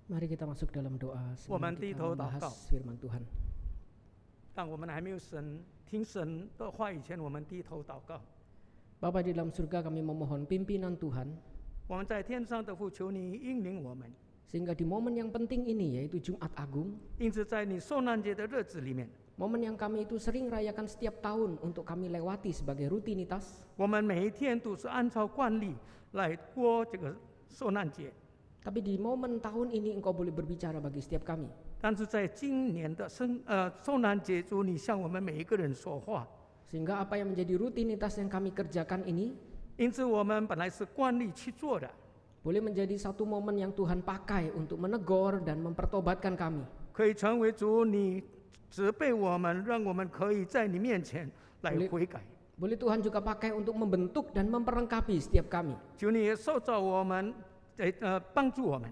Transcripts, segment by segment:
Mari kita masuk dalam doa 我 sebelum 们低 kita 头祷告。 membahas firman Tuhan. 当我们还没有听神的话以前，我们低头祷告。 Bapa di dalam surga, kami memohon pimpinan Tuhan, 我们在天上的父，求你引领我们。 sehingga di momen yang penting ini, yaitu Jumat Agung, 因此，在你受难节的日子里面， momen yang kami itu sering rayakan setiap tahun untuk kami lewati sebagai rutinitas, 我们每一天都是按照惯例来过这个受难节。 tapi di momen tahun ini Engkau boleh berbicara bagi setiap kami. 但是在今年的受难节主，你向我们每一个人说话。 Sehingga apa yang menjadi rutinitas yang kami kerjakan ini 因此，我们本来是惯例去做的， boleh menjadi satu momen yang Tuhan pakai untuk menegur dan mempertobatkan kami. 可以成为主你责备我们，让我们可以在你面前来悔改。 Boleh Tuhan juga pakai untuk membentuk dan memperlengkapi setiap kami. 求你也塑造我们，帮助我们。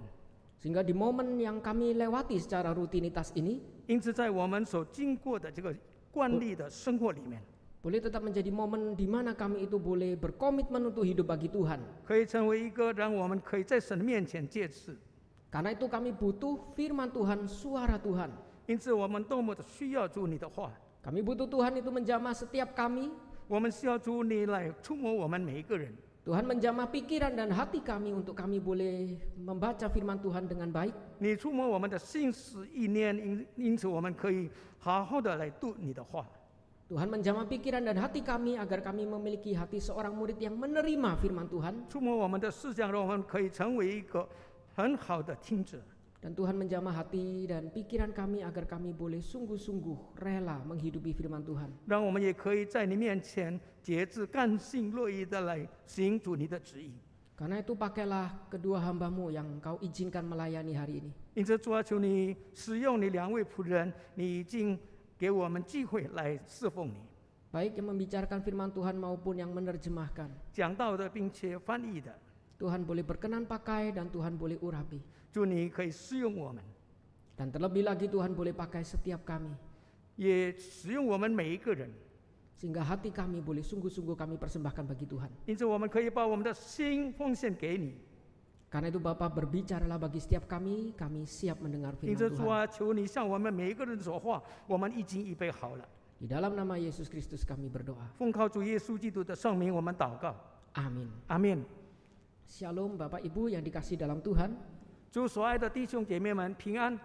Sehingga di momen yang kami lewati secara rutinitas ini 因此，在我们所经过的这个惯例的生活里面， boleh tetap menjadi momen di mana kami itu boleh berkomitmen untuk hidup bagi Tuhan. 可以成为一个让我们可以在神的面前借此。 Karena itu kami butuh firman Tuhan, suara Tuhan. 因此，我们多么的需要主你的话， Kami butuh Tuhan itu menjamah setiap kami. 我们需要主你来触摸我们每一个人。 Tuhan menjamah pikiran dan hati kami untuk kami boleh membaca firman Tuhan dengan baik. 你触摸我们的心思意念，因此我们可以好好的来读你的话。 Tuhan menjamah pikiran dan hati kami agar kami memiliki hati seorang murid yang menerima firman Tuhan. 触摸我们的思想，让我们可以成为一个很好的听者。 Dan Tuhan menjamah hati dan pikiran kami agar kami boleh sungguh-sungguh rela menghidupi firman Tuhan. 让我们也可以在你面前节制、甘心乐意的来行主你的旨意。 Karena itu pakailah kedua hambamu yang Kau izinkan melayani hari ini. 因此，主啊，求你使用你两位仆人，你已经给我们机会来侍奉你， Baik yang membicarakan firman Tuhan maupun yang menerjemahkan. 讲道的并且翻译的。 Tuhan boleh berkenan pakai dan Tuhan boleh urapi. 主，你可以使用我们， Dan terlebih lagi Tuhan boleh pakai setiap kami. 也使用我们每一个人。 Sehingga hati kami boleh sungguh-sungguh kami persembahkan bagi Tuhan. 因此，我们可以把我们的心奉献给你。 Karena itu Bapa, berbicaralah bagi setiap kami, kami siap mendengar 因 firman 此，主 Tuhan. 啊，求你向我们每一个人说话，我们已经预备好了。 Di dalam nama Yesus Kristus kami berdoa. 奉靠主耶稣基督的圣名，我们祷告， Amin. 阿门。 Shalom Bapak Ibu yang dikasih dalam Tuhan. 主所爱的弟兄姐妹们平安。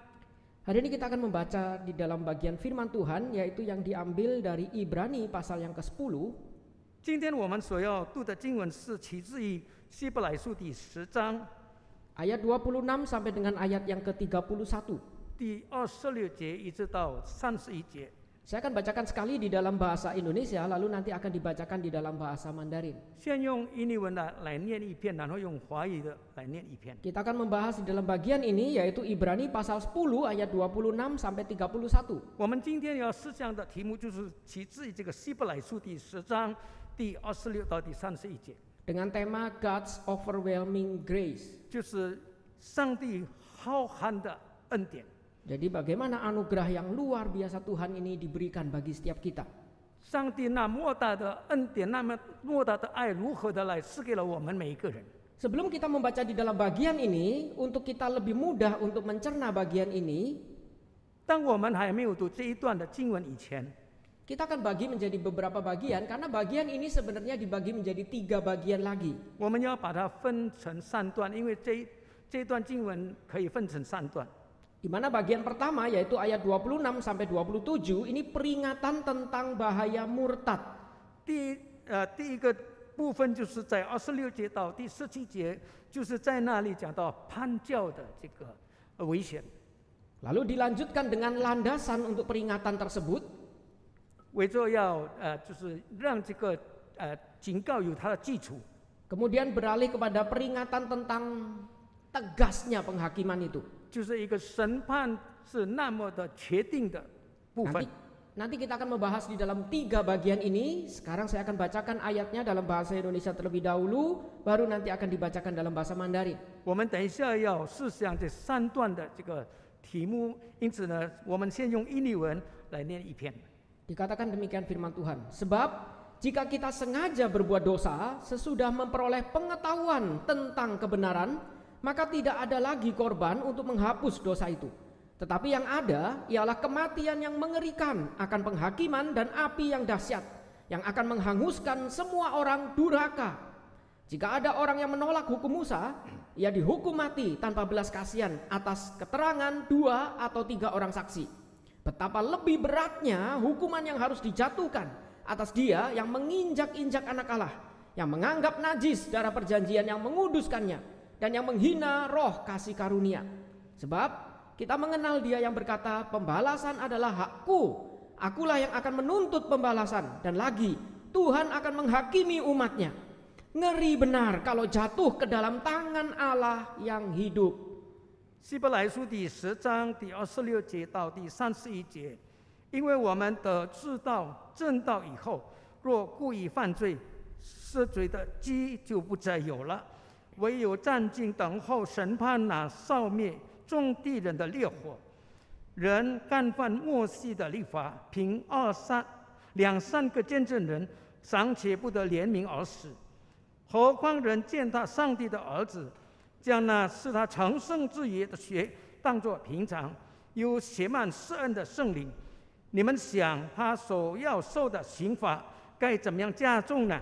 Hari ini kita akan membaca di dalam bagian firman Tuhan, yaitu yang diambil dari Ibrani pasal yang ke-10. 今天我们所要读的经文是起自于希伯来书第10章 Ayat 26 sampai dengan ayat yang ke-31. 第26节一直到31节。 Saya akan bacakan sekali di dalam bahasa Indonesia, lalu nanti akan dibacakan di dalam bahasa Mandarin. 先用印尼文的来念一篇，然后用华语的来念一篇。 Kita akan membahas di dalam bagian ini, yaitu Ibrani pasal 10 ayat 26 sampai 31. 我们今天要思想的题目就是起自于这个希伯来书第10章第26到第31节， Dengan tema God's overwhelming grace. 就是上帝浩瀚的恩典。 Jadi bagaimana anugerah yang luar biasa Tuhan ini diberikan bagi setiap kita. 上帝那莫大的恩典，那么莫大的爱，如何的来赐给了我们每一个人。 Sebelum kita membaca di dalam bagian ini, untuk kita lebih mudah untuk mencerna bagian ini, 当我们还没有读这一段的经文以前， kita akan bagi menjadi beberapa bagian, karena bagian ini sebenarnya dibagi menjadi 3 bagian lagi. 我们要把它分成3段，因为这一段经文可以分成3段。 Di mana bagian pertama yaitu ayat 26 sampai 27 ini peringatan tentang bahaya murtad. 第一个部分就是在26节到第17节，就是在那里讲到叛教的这个危险。 Lalu dilanjutkan dengan landasan untuk peringatan tersebut. 为着要就是让这个警告有它的基础， Kemudian beralih kepada peringatan tentang tegasnya penghakiman itu. 就是一个审判是那么的确定的部分。 Nanti kita akan membahas di dalam 3 bagian ini. Sekarang saya akan bacakan ayatnya dalam bahasa Indonesia terlebih dahulu, baru nanti akan dibacakan dalam bahasa Mandarin. 我们等一下要思想这3段的这个题目，因此呢，我们先用印尼文来念一篇。 Dikatakan demikian firman Tuhan. Sebab jika kita sengaja berbuat dosa sesudah memperoleh pengetahuan tentang kebenaran, maka tidak ada lagi korban untuk menghapus dosa itu. Tetapi yang ada ialah kematian yang mengerikan akan penghakiman dan api yang dahsyat yang akan menghanguskan semua orang durhaka. Jika ada orang yang menolak hukum Musa, ia dihukum mati tanpa belas kasihan atas keterangan 2 atau 3 orang saksi. Betapa lebih beratnya hukuman yang harus dijatuhkan atas dia yang menginjak-injak anak Allah, yang menganggap najis darah perjanjian yang menguduskannya, dan yang menghina roh kasih karunia. Sebab kita mengenal dia yang berkata, pembalasan adalah hakku, akulah yang akan menuntut pembalasan, dan lagi Tuhan akan menghakimi umatnya. Ngeri benar kalau jatuh ke dalam tangan Allah yang hidup. 希伯来书第10章第26节到第31节，因为我们得知道正道以后，若故意犯罪，赦罪的机就不再有了，唯有战兢等候审判那烧灭众地人的烈火。人干犯摩西的律法，凭2、3个见证人，尚且不得怜悯而死，何况人践踏上帝的儿子，将那是他成圣之约的血当作平常，又写满施恩的圣灵，你们想他所要受的刑罚该怎么样加重呢？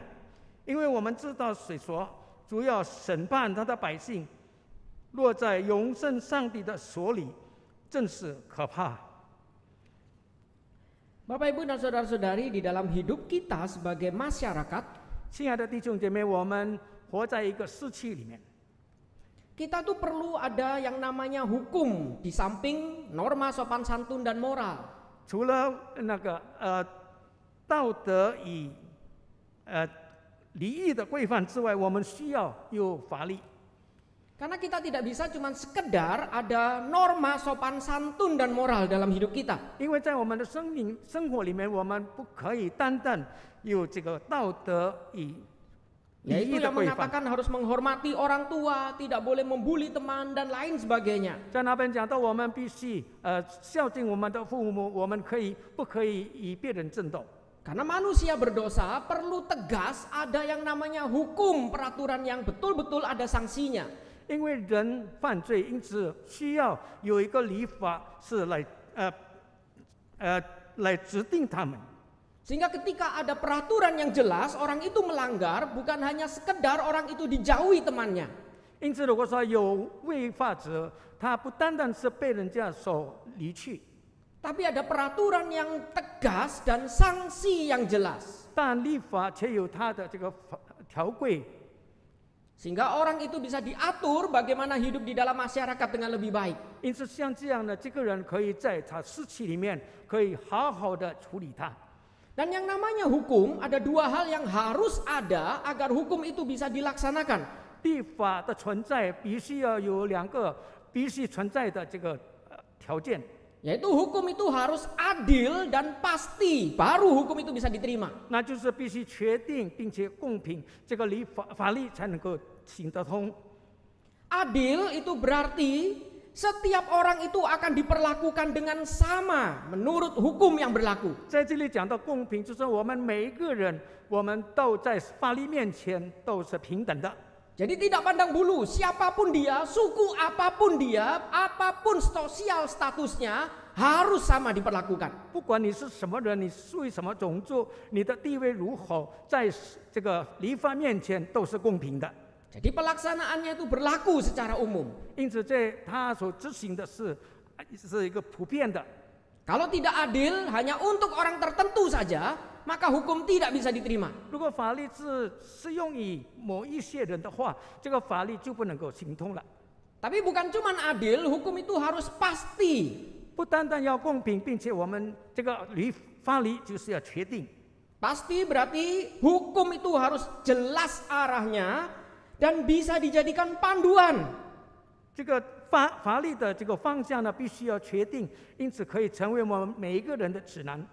因为我们知道谁说主要审判他的百姓，落在永生上帝的手里，真是可怕。 Bapak Ibu dan saudara-saudari, di dalam hidup kita sebagai masyarakat, 亲爱的弟兄姐妹，我们活在一个时期里面， kita tuh perlu ada yang namanya hukum di samping norma sopan santun dan moral. 除了那个道德与礼仪的规范之外，我们需要有法律。 Karena kita tidak bisa cuma sekedar ada norma sopan santun dan moral dalam hidup kita. 因为在我们的生活里面，我们不可以单单有这个道德与礼 Yaitu 仪的 yang 规范。 mengatakan harus menghormati orang tua, tidak boleh membuli teman dan lain sebagainya. 在那边讲到，我们必须孝敬我们的父母，我们不可以与别人争斗。 Karena manusia berdosa perlu tegas ada yang namanya hukum, peraturan yang betul-betul ada sanksinya. 因为人犯罪，因此需要有一个律法是来指定他们。 Sehingga ketika ada peraturan yang jelas, orang itu melanggar, bukan hanya sekedar orang itu dijauhi temannya. 因此，如果说有违法者，他不单单是被人家所离去， Tapi ada peraturan yang tegas dan sanksi yang jelas. 但律法却有它的这个条规。 Sehingga orang itu bisa diatur bagaimana hidup di dalam masyarakat dengan lebih baik. 因此，像这样的这个人可以在他时期里面可以好好的处理他。 Dan yang namanya hukum, ada 2 hal yang harus ada agar hukum itu bisa dilaksanakan. 律法的存在必须要有2个必须存在的这个条件， Yaitu hukum itu harus adil dan pasti, baru hukum itu bisa diterima. 那就是必须确定并且公平，这个法律才能够行得通。 Adil itu berarti setiap orang itu akan diperlakukan dengan sama menurut hukum yang berlaku. 在这里讲到公平，就是我们每一个人，我们都在法律面前都是平等的。 Jadi tidak pandang bulu, siapapun dia, suku apapun dia, apapun sosial statusnya harus sama diperlakukan. 不管你是什么人，你属于什么种族，你的地位如何，在这个律法面前都是公平的。 Jadi pelaksanaannya itu berlaku secara umum. 因此，他所执行的是一个普遍的。 Kalau tidak adil hanya untuk orang tertentu saja, maka hukum tidak bisa diterima. 如果法律是适用于某一些人的话，这个法律就不能够行通了。 Tapi bukan cuma adil, hukum itu harus pasti. 不单单要公平，并且我们这个法律就是要确定。 Pasti berarti hukum itu harus jelas arahnya dan bisa dijadikan panduan. 这个法律的这个方向呢，必须要确定，因此可以成为我们每一个人的指南。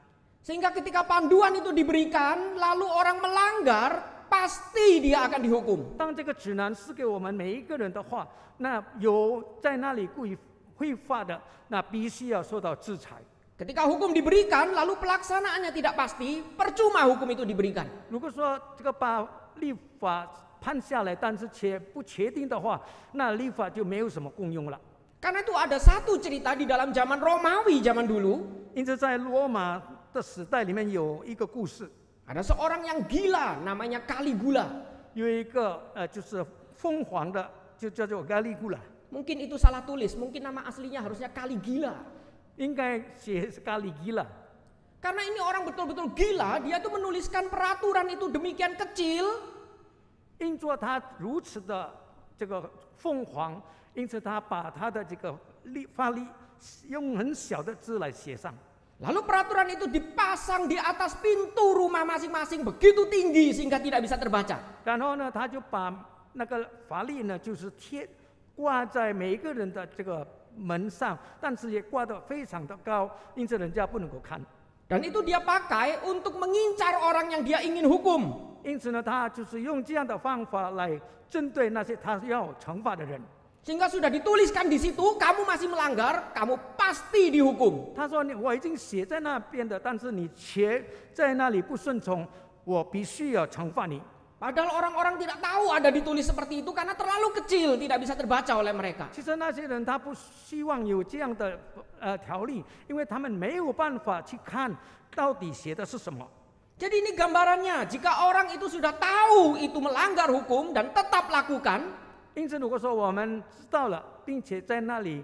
Sehingga ketika panduan itu diberikan, lalu orang melanggar, pasti dia akan dihukum. 当这个指南是给我们每一个人的话，那有在那里故意违法的，那必须要受到制裁。 Ketika hukum diberikan, lalu pelaksanaannya tidak pasti, percuma hukum itu diberikan. 如果说这个把律法判下来，但是且不确定的话，那立法就没有什么功用了。 Karena itu ada satu cerita di dalam zaman Romawi zaman dulu. 因此，在罗马的时代里面有一个故事， Ada seorang yang gila namanya Caligula. 有一个就是疯狂的，就叫做咖利古拉， Mungkin itu salah tulis, mungkin nama aslinya harusnya Caligula. 应该写是咖利基拉。 Karena ini orang betul-betul gila, dia tuh menuliskan peraturan itu demikian kecil. 因着他如此的这个疯狂，因此他把他的这个法律用很小的字来写上。 Lalu peraturan itu dipasang di atas pintu rumah masing-masing begitu tinggi sehingga tidak bisa terbaca. 然后呢，他就把那个法律呢，就是挂在每一个人的这个门上，但是也挂得非常的高，因此人家不能够看。 Dan itu dia pakai untuk mengincar orang yang dia ingin hukum. 因此呢，他就是用这样的方法来针对那些他要惩罚的人。 Sehingga sudah dituliskan di situ, kamu masih melanggar, kamu pasti dihukum. 他说：“我已经写在那边的，但是你却在那里不顺从，我必须要惩罚你。” Padahal orang-orang tidak tahu ada ditulis seperti itu karena terlalu kecil, tidak bisa terbaca oleh mereka. 其实那些人他不希望有这样的条例，因为他们没有办法去看到底写的是什么。 Jadi ini gambarannya, jika orang itu sudah tahu itu melanggar hukum dan tetap lakukan, 因此，如果说我们知道了，并且在那里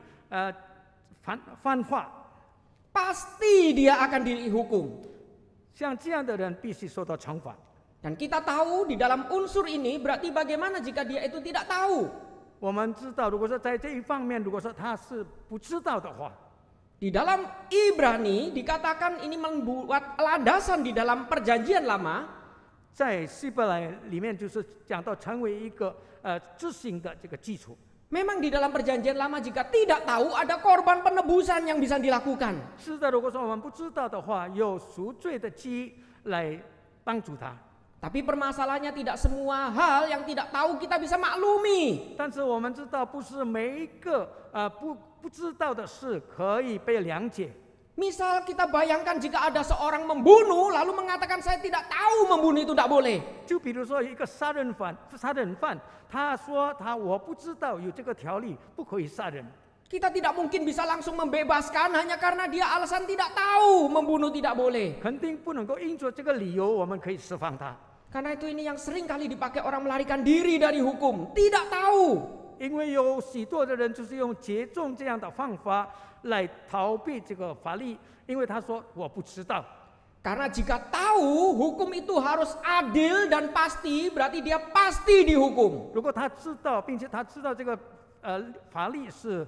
犯法， pasti dia akan dihukum. 像这样的人必须受到惩罚。 Dan kita tahu di dalam unsur ini berarti bagaimana jika dia itu tidak tahu. 我们知道，如果说在这一方面，如果说他是不知道的话， Di dalam Ibrani dikatakan ini membuat landasan di dalam perjanjian lama. 在希伯来里面就是讲到成为一个执行的这个基础。 Memang di dalam perjanjian lama jika tidak tahu ada korban penebusan yang bisa dilakukan. 是的，如果说我们不知道的话，有赎罪的祭来帮助他。 Tapi permasalahannya tidak semua hal yang tidak tahu kita bisa maklumi. 但是我们知道，不是每一个不知道的事可以被谅解。 Misal kita bayangkan jika ada seorang membunuh lalu mengatakan saya tidak tahu membunuh itu tidak boleh. 就比如说一个杀人犯，他说我不知道有这个条例不可以杀人。 Kita tidak mungkin bisa langsung membebaskan hanya karena dia alasan tidak tahu membunuh tidak boleh. 肯定不能够因着这个理由我们可以释放他。 Karena itu ini yang sering kali dipakai orang melarikan diri dari hukum. Tidak tahu. 因为有许多的人就是用节重这样的方法来逃避这个法律，因为他说我不知道。 Karena jika tahu hukum itu harus adil dan pasti, berarti dia pasti dihukum. 如果他知道，并且他知道这个法律是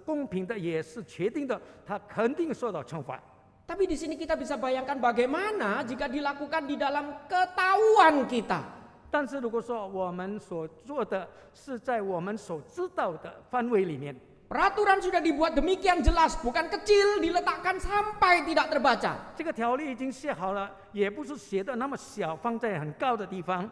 公平的，也是确定的，他肯定受到惩罚。 Tapi di sini kita bisa bayangkan bagaimana jika dilakukan di dalam ketahuan kita. 但是如果说我们所做的是在我们所知道的范围里面， Peraturan sudah dibuat demikian jelas, bukan kecil, diletakkan sampai tidak terbaca. 这个条例已经写好了，也不是写的那么小，放在很高的地方。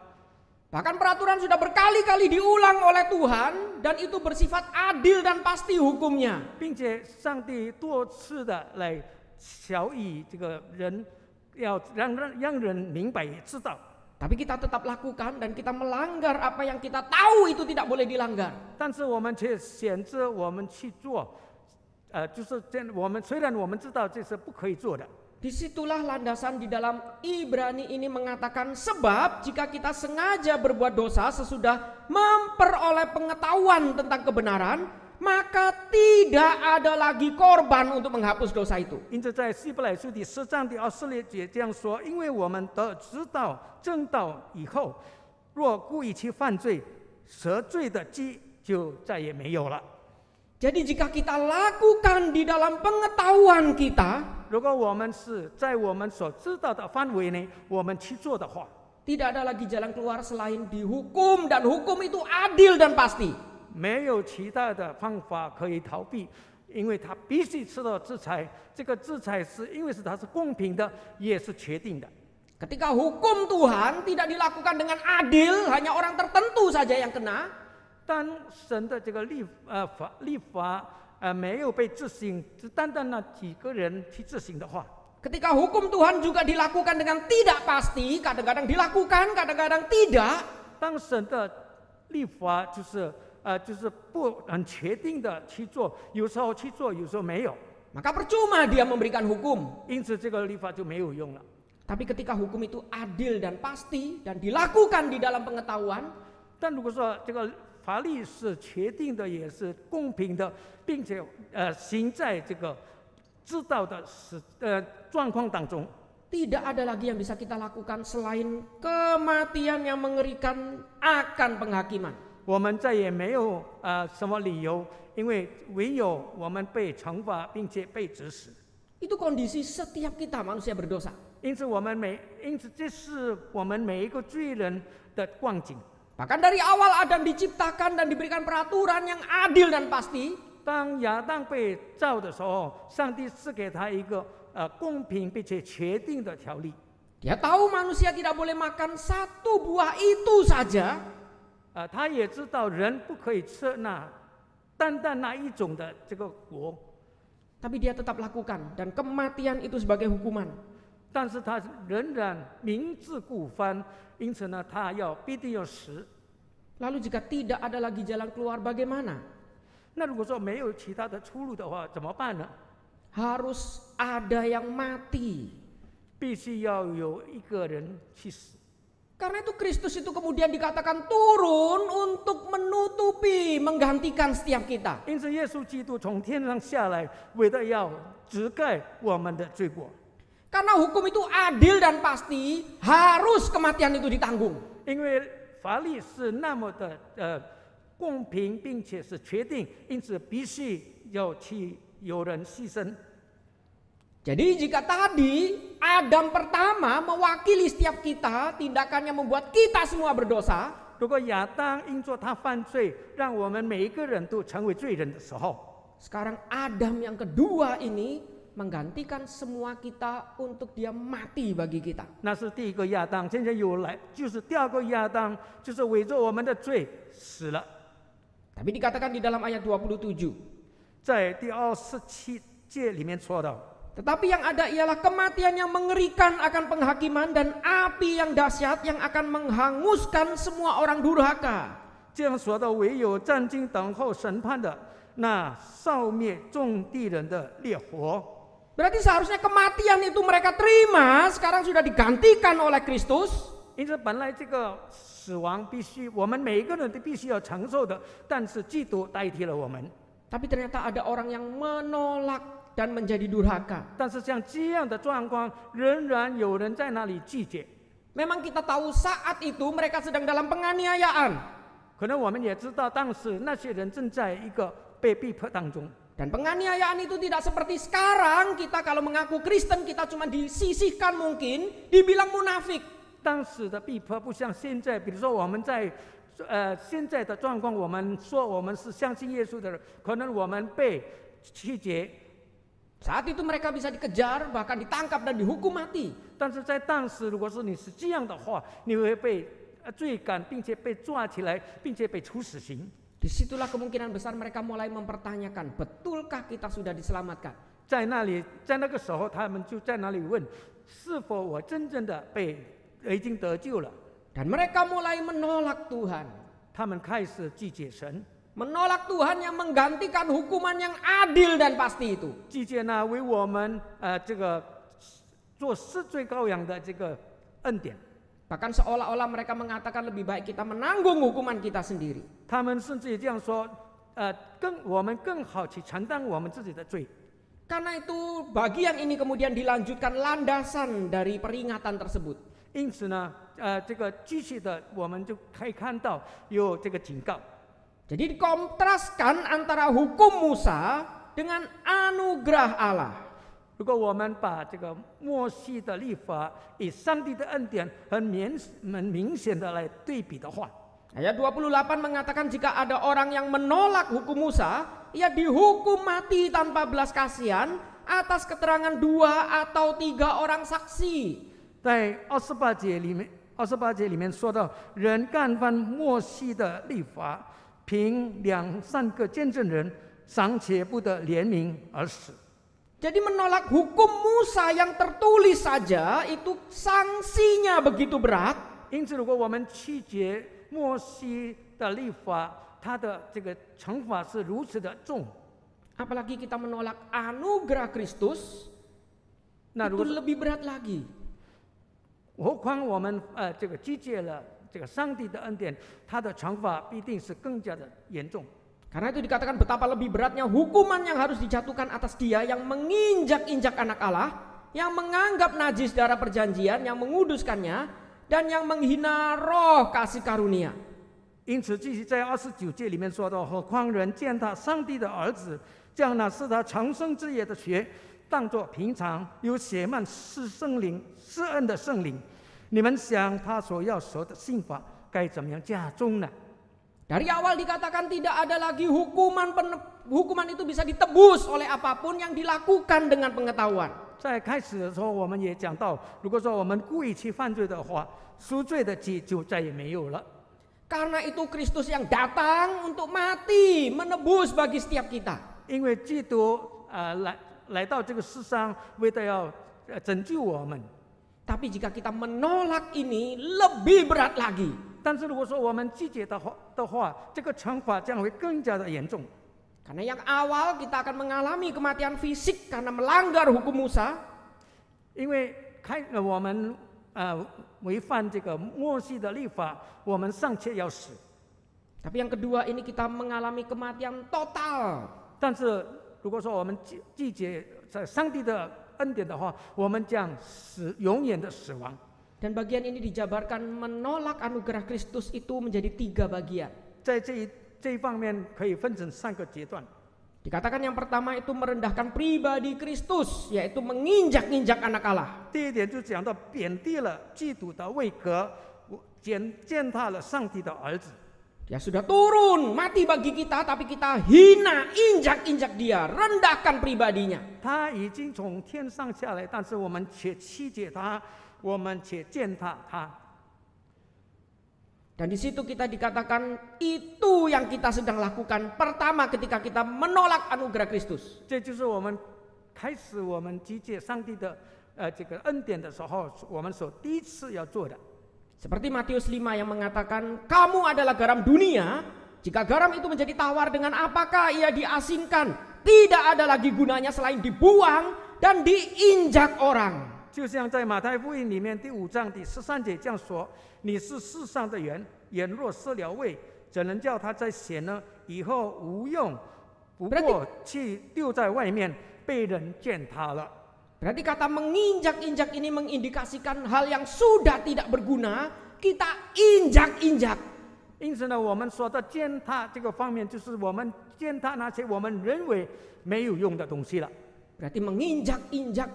Bahkan peraturan sudah berkali-kali diulang oleh Tuhan dan itu bersifat adil dan pasti hukumnya. 并且上帝多次的来教育这个人，要让人明白也知道。 Tapi kita tetap lakukan dan kita melanggar apa yang kita tahu itu tidak boleh dilanggar. 但是我们却选择我们去做，就是这虽然我们知道这是不可以做的。 Disitulah landasan di dalam Ibrani ini mengatakan sebab jika kita sengaja berbuat dosa sesudah memperoleh pengetahuan tentang kebenaran, maka tidak ada lagi korban untuk menghapus dosa itu. 因此，在希伯来书第10章第26节这样说：“因为我们得知道正道以后，若故意去犯罪，赦罪的祭就再也没有了。” Jadi jika kita lakukan di dalam pengetahuan kita, 如果我们是在我们所知道的范围内，我们去做的话， tidak ada lagi jalan keluar selain dihukum dan hukum itu adil dan pasti. 没有其他的方法可以逃避，因为他必须受到制裁。这个制裁是因为它是公平的，也是确定的。 Ketika hukum Tuhan tidak dilakukan dengan adil, hanya orang tertentu saja yang kena. 当神的这个立法没有被执行，只单单那几个人去执行的话， Ketika hukum Tuhan juga dilakukan dengan tidak pasti, kadang-kadang dilakukan, kadang-kadang tidak. 当神的立法就是不很确定的去做，有时候去做，有时候没有， maka percuma dia memberikan hukum. 因此这个立法就没有用了。 Tapi ketika hukum itu adil dan pasti dan dilakukan di dalam pengetahuan, 但如果说这个法律是确定的，也是公平的，并且行在这个知道的状况当中， tidak ada lagi yang bisa kita lakukan selain kematian yang mengerikan akan penghakiman. 我们再也没有什么理由，因为唯有我们被惩罚，并且被指使。 Itu kondisi setiap kita manusia berdosa. 因此这是我们每一个罪人的光景。 Bahkan dari awal Adam diciptakan dan diberikan peraturan yang adil dan pasti. 当亚当被造的时候，上帝赐给他一个公平并且确定的条例。 Dia tahu manusia tidak boleh makan satu buah itu saja. 他也知道人不可以吃单那一种的这个果。 Tapi dia tetap lakukan dan kematian itu sebagai hukuman. 但是他仍然明知故犯，因此呢，他必定要死。 Lalu jika tidak ada lagi jalan keluar bagaimana? 那如果说没有其他的出路的话，怎么办呢？ Harus ada yang mati. 必须要有一个人去死。 Karena itu Kristus itu kemudian dikatakan turun untuk menutupi, menggantikan setiap kita. 因此，耶稣基督从天上下来，为了要遮盖我们的罪过。 Karena hukum itu adil dan pasti, harus kematian itu ditanggung. 因为法律是那么的公平，并且是确定，因此必须有人牺牲。 Jadi jika tadi Adam pertama mewakili setiap kita, tindakannya membuat kita semua berdosa. 如果亚当因做他犯罪，让我们每一个人都成为罪人的时候， Sekarang Adam yang kedua ini menggantikan semua kita untuk dia mati bagi kita. 那是第一个亚当。现在就是第二个亚当，就是为着我们的罪死了。 Tapi dikatakan di dalam ayat 27. 在第27节里面说到。 Tetapi yang ada ialah kematian yang mengerikan akan penghakiman dan api yang dahsyat yang akan menghanguskan semua orang durhaka. 这样说到，唯有战兢等候审判的那烧灭众地人的烈火。 Berarti seharusnya kematian itu mereka terima, sekarang sudah digantikan oleh Kristus. 因此，本来这个死亡我们每一个人都必须要承受的，但是基督代替了我们。 Tapi ternyata ada orang yang menolak dan menjadi durhaka. 但是像这样的状况，仍然有人在那里拒绝。 Memang kita tahu saat itu mereka sedang dalam penganiayaan. 可能我们也知道，当时那些人正在一个被逼迫当中。 Dan penganiayaan itu tidak seperti sekarang kita kalau mengaku Kristen kita cuma disisihkan mungkin, dibilang munafik. 当时的逼迫不像现在，比如说我们在现在的状况，我们说我们是相信耶稣的人，可能我们被拒绝。 Saat itu mereka bisa dikejar, bahkan ditangkap dan dihukum mati. 但是在当时，如果是你是这样的话，你会被追赶，并且被抓起来，并且被处死刑。 Disitulah kemungkinan besar mereka mulai mempertanyakan, betulkah kita sudah diselamatkan? 在那个时候，他们就在那里问，是否我真正的已经得救了？ Dan mereka mulai menolak Tuhan. 他们开始拒绝神。 Menolak Tuhan yang menggantikan hukuman yang adil dan pasti itu. 拒绝呢为我们这个做赦罪羔羊的这个恩典。 Bahkan seolah-olah mereka mengatakan lebih baik kita menanggung hukuman kita sendiri. 他们甚至也这样说，我们更好去承担我们自己的罪。 Karena itu bagian ini kemudian dilanjutkan landasan dari peringatan tersebut. 因此呢，这个继续的我们就可以看到有这个警告。 Jadi dikontraskan antara hukum Musa dengan anugerah Allah. 如果我们把这个摩西的律法与上帝的恩典很明显的来对比的话， Ayat 28 mengatakan jika ada orang yang menolak hukum Musa, ia dihukum mati tanpa belas kasihan atas keterangan 2 atau 3 orang saksi. 在28节里面说到，人干犯摩西的律法，凭2、3个见证人，尚且不得怜悯而死。 Jadi menolak hukum Musa yang tertulis saja itu sanksinya begitu berat. 因此，如果我们拒绝摩西的律法，他的这个惩罚是如此的重。 apalagi kita menolak anugerah Kristus, 那如 itu 果 lebih berat lagi. 何况我们这个拒绝了这个上帝的恩典，他的惩罚必定是更加的严重。 Karena itu dikatakan betapa lebih beratnya hukuman yang harus dijatuhkan atas dia yang menginjak-injak anak Allah, yang menganggap najis darah perjanjian, yang menguduskannya, dan yang menghina roh kasih karunia. 因此，继续在29节里面说到：何况人践踏上帝的儿子，将那是他长生之业的血，当作平常有血漫施恩的圣灵，你们想他所要受的刑罚该怎么样加重呢？ Dari awal dikatakan tidak ada lagi hukuman itu bisa ditebus oleh apapun yang dilakukan dengan pengetahuan. 在开始的时候，我们也讲到，如果说我们故意去犯罪的话，赎罪的祭就再也没有了。 Karena itu Kristus yang datang untuk mati, menebus bagi setiap kita. 因为基督来到这个世上，为了要拯救我们。 Tapi jika kita menolak ini lebih berat lagi. 但是如果说我们拒绝的话，这个惩罚将会更加的严重。 Karena yang awal kita akan mengalami kematian fisik karena melanggar hukum Musa. 因为我们违反这个摩西的律法，我们尚且要死。 Tapi yang kedua ini kita mengalami kematian total. 但是如果说我们拒绝在上帝的恩典的话，我们将永远的死亡。 Dan bagian ini dijabarkan menolak anugerah Kristus itu menjadi 3 bagian. 在这一方面可以分成3个阶段。 Dikatakan yang pertama itu merendahkan pribadi Kristus, yaitu menginjak-injak anak Allah. 第一点就讲到贬低了基督的位格，践踏了上帝的儿子。 Dia sudah turun mati bagi kita, tapi kita hina, injak-injak dia, rendahkan pribadinya. 他已经从天上下来，但是我们却拒绝他，我们却践踏他。 Dan di situ kita dikatakan itu yang kita sedang lakukan pertama ketika kita menolak anugerah Kristus. 这就是我们开始我们拒绝上帝的这个恩典的时候，我们所第一次要做的。 Seperti Matius 5 yang mengatakan kamu adalah garam dunia. Jika garam itu menjadi tawar, dengan apakah ia diasinkan? Tidak ada lagi gunanya selain dibuang dan diinjak orang. 就像在马太福音里面第5章第13节这样说：“你是世上的盐，盐若失了味，怎能叫它再咸呢？以后无用，不过去丢在外面，被人践踏了。” Berarti kata menginjak-injak ini mengindikasikan hal yang sudah tidak berguna, kita injak-injak. 因此呢，我们说的践踏这个方面，就是我们践踏那些我们认为没有用的东西了。 Berarti menginjak-injak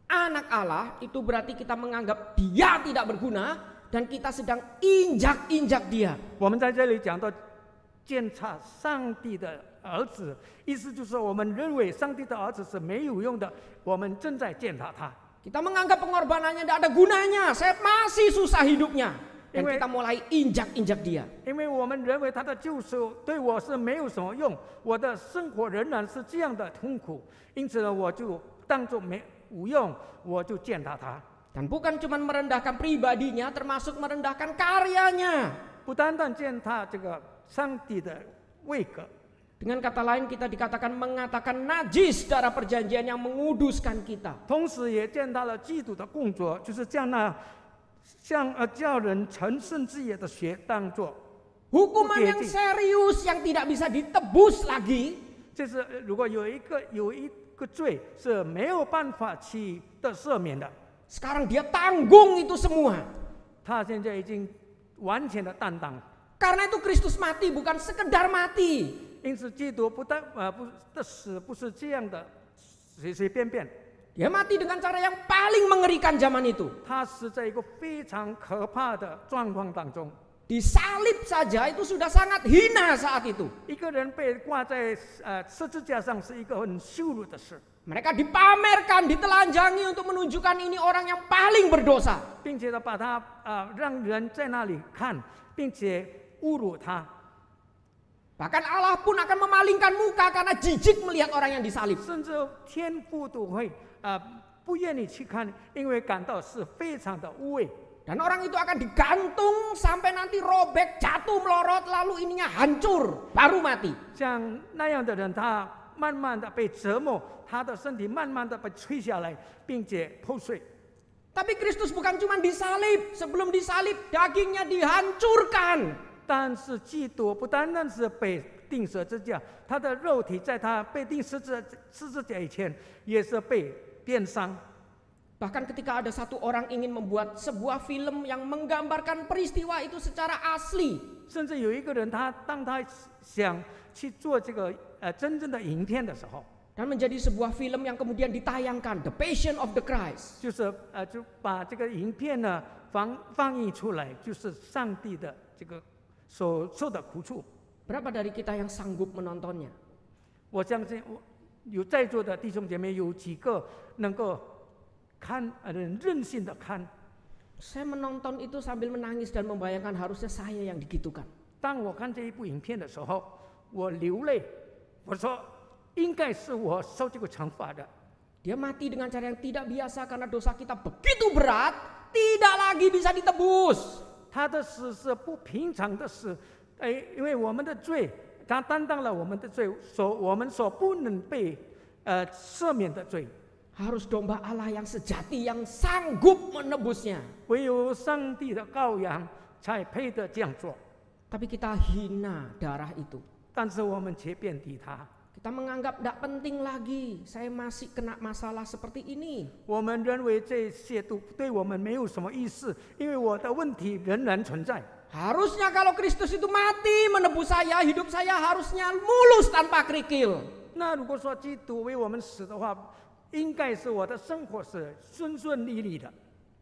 anak Allah itu berarti kita menganggap dia tidak berguna dan kita sedang injak-injak dia. 我们在这里讲到践踏上帝的儿子，意思就是我们认为上帝的儿子是没有用的，我们正在践踏他。 Kita menganggap pengorbanannya tidak ada gunanya, saya masih susah hidupnya. Dan kita mulai injak-injak dia. 因为我们认为他的救赎对我是没有什么用，我的生活仍然是这样的痛苦，因此呢，我就当作无用，我就践踏他。 Dan bukan cuma merendahkan pribadinya, termasuk merendahkan karyanya. 不单单践踏这个上帝的位格。 Dengan kata lain kita dikatakan mengatakan najis darah perjanjian yang menguduskan kita. 同时也践踏了基督的工作，就是将那叫人成圣之业的血当作 Hukuman yang serius yang tidak bisa ditebus lagi. 这是如果有一个罪是没有办法去的赦免的， Sekarang dia tanggung itu semua. 他现在已经完全的担当。 Karena itu Kristus mati bukan sekedar mati. 因此，基督不的死不是这样的随随便便。 Dia mati dengan cara yang paling mengerikan zaman itu. 他死在一个非常可怕的状况当中。 Disalib saja itu sudah sangat hina saat itu. 一个人被挂在十字架上是一个很羞辱的事。 Mereka dipamerkan, ditelanjangi untuk menunjukkan ini orang yang paling berdosa. 并且呢，把他让人在那里看，并且侮辱他。 Bahkan Allah pun akan memalingkan muka karena jijik melihat orang yang disalib. 甚至天父都会不愿意去看，因为感到是非常的污秽。Dan orang itu akan digantung sampai nanti robek, jatuh melorot, lalu ininya hancur, baru mati. 像那样的人，他慢慢的被折磨，他的身体慢慢的被吹下来，并且破碎。 Tapi Kristus bukan cuma disalib, sebelum disalib dagingnya dihancurkan. 但是基督不单单是被钉十字架，他的肉体在他被钉十字架以前，也是被鞭伤。 Bahkan ketika ada satu orang ingin membuat sebuah film yang menggambarkan peristiwa itu secara asli. 甚至有一个人，当他想去做这个真正的影片的时候， Dan menjadi sebuah film yang kemudian ditayangkan, The Passion of the Christ. 就是就把这个影片呢放映出来，就是上帝的这个所受的苦处。 Berapa dari kita yang sanggup menontonnya? 我相信有在座的弟兄姐妹有几个能够看任性的看。 Saya menonton itu sambil menangis dan membayangkan harusnya saya yang digitukan. 当我看这一部影片的时候，我流泪，我说应该是我受这个惩罚的。 Dia mati dengan cara yang tidak biasa karena dosa kita begitu berat, tidak lagi bisa ditebus. 他的死是不平常的死，因为我们的罪，他担当了我们的罪，我们所不能被赦免的罪。 Harus domba Allah yang sejati yang sanggup menebusnya. 唯有上帝的羔羊才配得这样做。 Tapi kita hina darah itu. 但是我们却贬低他， Kita menganggap tidak penting lagi. Saya masih kena masalah seperti ini. 我们认为这些都对我们没有什么意思，因为我的问题仍然存在。 Harusnya kalau Kristus itu mati menebus saya, hidup saya harusnya mulus tanpa kerikil. 那如果说基督为我们死的话，应该是我的生活是顺顺利利的。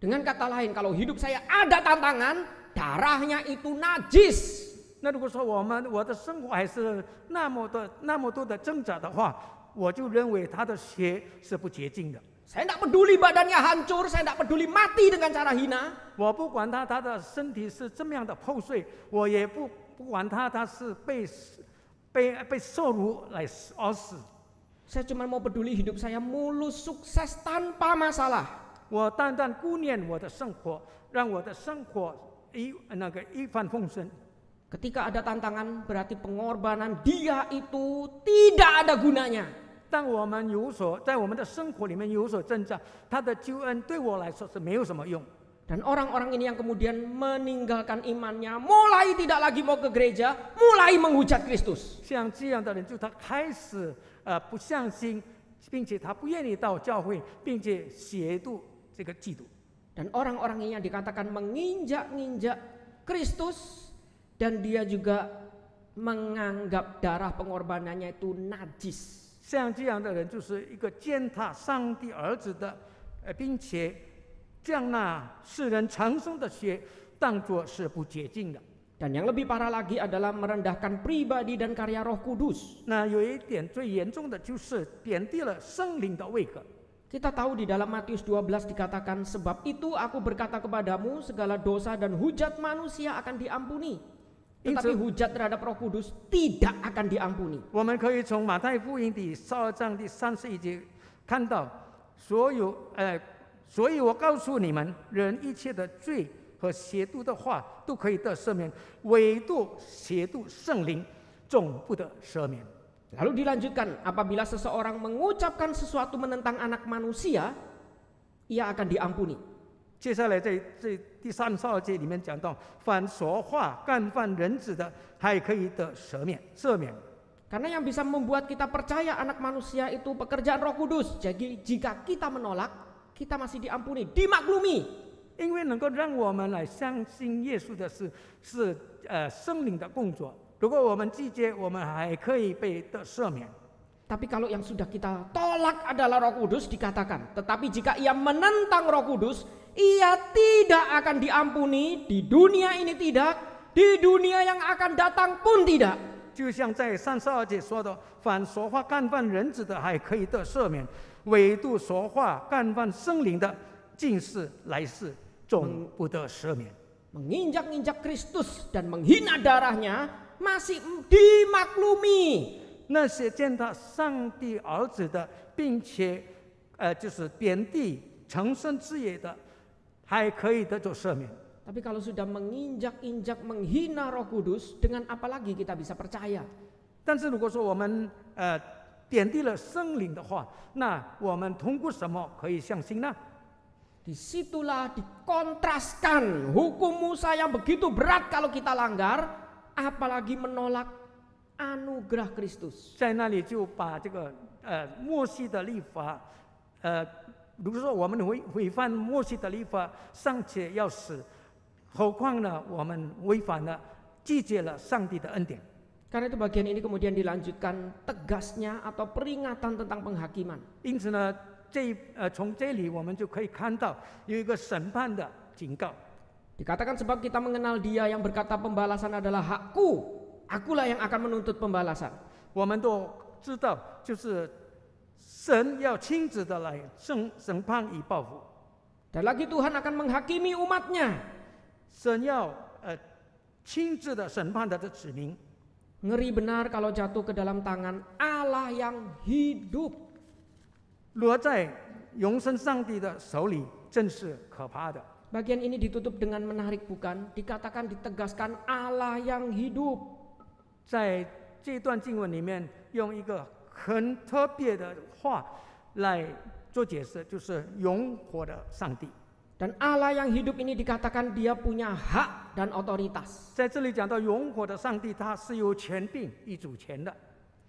Dengan kata lain, kalau hidup saya ada tantangan, darahnya itu najis. 那如果说我的生活还是那么多的挣扎的话，我就认为他的血是不洁净的。 Saya tidak peduli badannya hancur, saya tidak peduli mati dengan cara hina. 我不管他的身体是这么样的破碎，我也不管他是被受辱来而死。 Saya cuma mau peduli hidup saya mulus, sukses, tanpa masalah. 我单单顾念我的生活，让我的生活一帆风顺。 Ketika ada tantangan, berarti pengorbanan dia itu tidak ada gunanya. 当我们在我们的生活里面有所挣扎，他的救恩对我来说是没有什么用。 Dan orang-orang ini yang kemudian meninggalkan imannya, mulai tidak lagi mau ke gereja, mulai menghujat Kristus. 像这样的人，就他开始不相信，并且他不愿意到教会，并且亵渎这个基督。 Dan orang-orang ini yang dikatakan menginjak-injak Kristus, dan dia juga menganggap darah pengorbanannya itu najis. 像这样的人，就是一个践踏上帝儿子的，并且将那世人长生的血当作是不洁净的。 Dan yang lebih parah lagi adalah merendahkan pribadi dan karya Roh Kudus. 那有一点最严重的就是贬低了圣灵的位格。 Kita tahu di dalam Matius 12 dikatakan, sebab itu aku berkata kepadamu, segala dosa dan hujat manusia akan diampuni. Tetapi hujat terhadap Roh Kudus tidak akan diampuni. 我们可以从马太福音第12章第31节看到，所以我告诉你们，人一切的罪和亵渎的话都可以得赦免，唯独亵渎圣灵，总不得赦免。 Lalu dilanjutkan, apabila seseorang mengucapkan sesuatu menentang anak manusia, ia akan diampuni. 接下来在第32节里面讲到，凡说话干犯人子的，还可以得赦免。 Karena yang bisa membuat kita percaya anak manusia itu pekerjaan Roh Kudus. Jadi jika kita menolak, kita masih diampuni, dimaklumi. 因为能够让我们来相信耶稣的是圣灵的工作。如果我们拒绝，我们还可以被得赦免。 Tapi kalau yang sudah kita tolak adalah Roh Kudus dikatakan, tetapi jika ia menentang Roh Kudus, ia tidak akan diampuni, di dunia ini tidak, di dunia yang akan datang pun tidak. 就像在32节说的，凡说话干犯人子的，还可以得赦免；唯独说话干犯圣灵的，今世来世总不得赦免。 Menginjak-injak Kristus dan menghina darahnya masih dimaklumi. 那些践踏上帝儿子的，并且就是贬低成圣之业的，还可以得着赦免。 Tapi kalau sudah menginjak-injak menghina Roh Kudus, dengan apa lagi kita bisa percaya? 但是如果说我们点滴了圣灵的话，那我们通过什么可以相信呢？ Disitulah dikontraskan hukum Musa yang begitu berat kalau kita langgar, apalagi menolak anugerah Kristus. 在那里就把这个摩西的律法，如果说我们违反摩西的律法，尚且要死，何况呢我们违反了拒绝了上帝的恩典。 Karena itu bagian ini kemudian dilanjutkan tegasnya atau peringatan tentang penghakiman. 因此呢，从这里我们就可以看到有一个审判的警告。 Dikatakan sebab kita mengenal Dia yang berkata pembalasan adalah hakku, akulah yang akan menuntut pembalasan. 我们都知道，就是神要亲自的来审判与报复。 Dan lagi Tuhan akan menghakimi umatnya. 神要亲自的审判他的子民。 Ngeri benar kalau jatuh ke dalam tangan Allah yang hidup. 落在永生上帝的手里，真是可怕的。 Bagian ini ditutup dengan menarik bukan? Dikatakan ditegaskan Allah yang hidup. 在这段经文里面，用一个很特别的话来做解释，就是永活的上帝。 Dan Allah yang hidup ini dikatakan Dia punya hak dan otoritas. 在这里讲到永活的上帝，他是有权柄与主权的。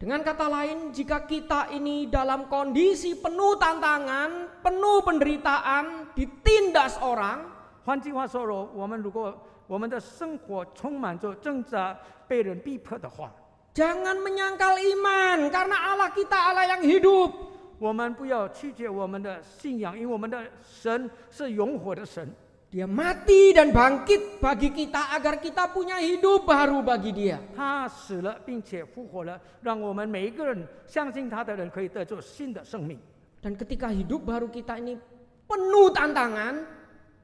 Dengan kata lain, jika kita ini dalam kondisi penuh tantangan, penuh penderitaan, ditindas orang, 换句话说，如果我们的生活充满着挣扎、被人逼迫的话， jangan menyangkal iman, karena Allah kita Allah yang hidup. 我们不要拒绝我们的信仰，因为我们的神是永活的神。 Dia mati dan bangkit bagi kita agar kita punya hidup baru bagi Dia. 他死了并且复活了，让我们每一个人相信他的人可以得着新的生命。 Dan ketika hidup baru kita ini penuh tantangan,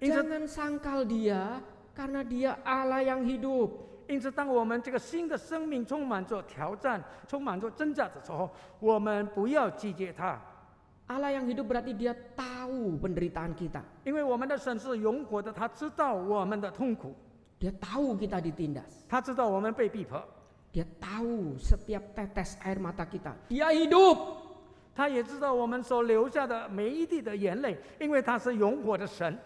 jangan sangkal Dia karena Dia Allah yang hidup. 因此，当我们这个新的生命充满着挑战、充满着挣扎的时候，我们不要拒绝他。 Allah yang hidup berarti Dia tahu penderitaan kita. 因为我们的神是永活的，他知道我们的痛苦， Dia tahu kita ditindas. 他知道我们被逼迫， Dia tahu setiap tetes air mata kita. Dia hidup. 他也知道我们所流下的每一滴的眼泪，因为他是永活的神。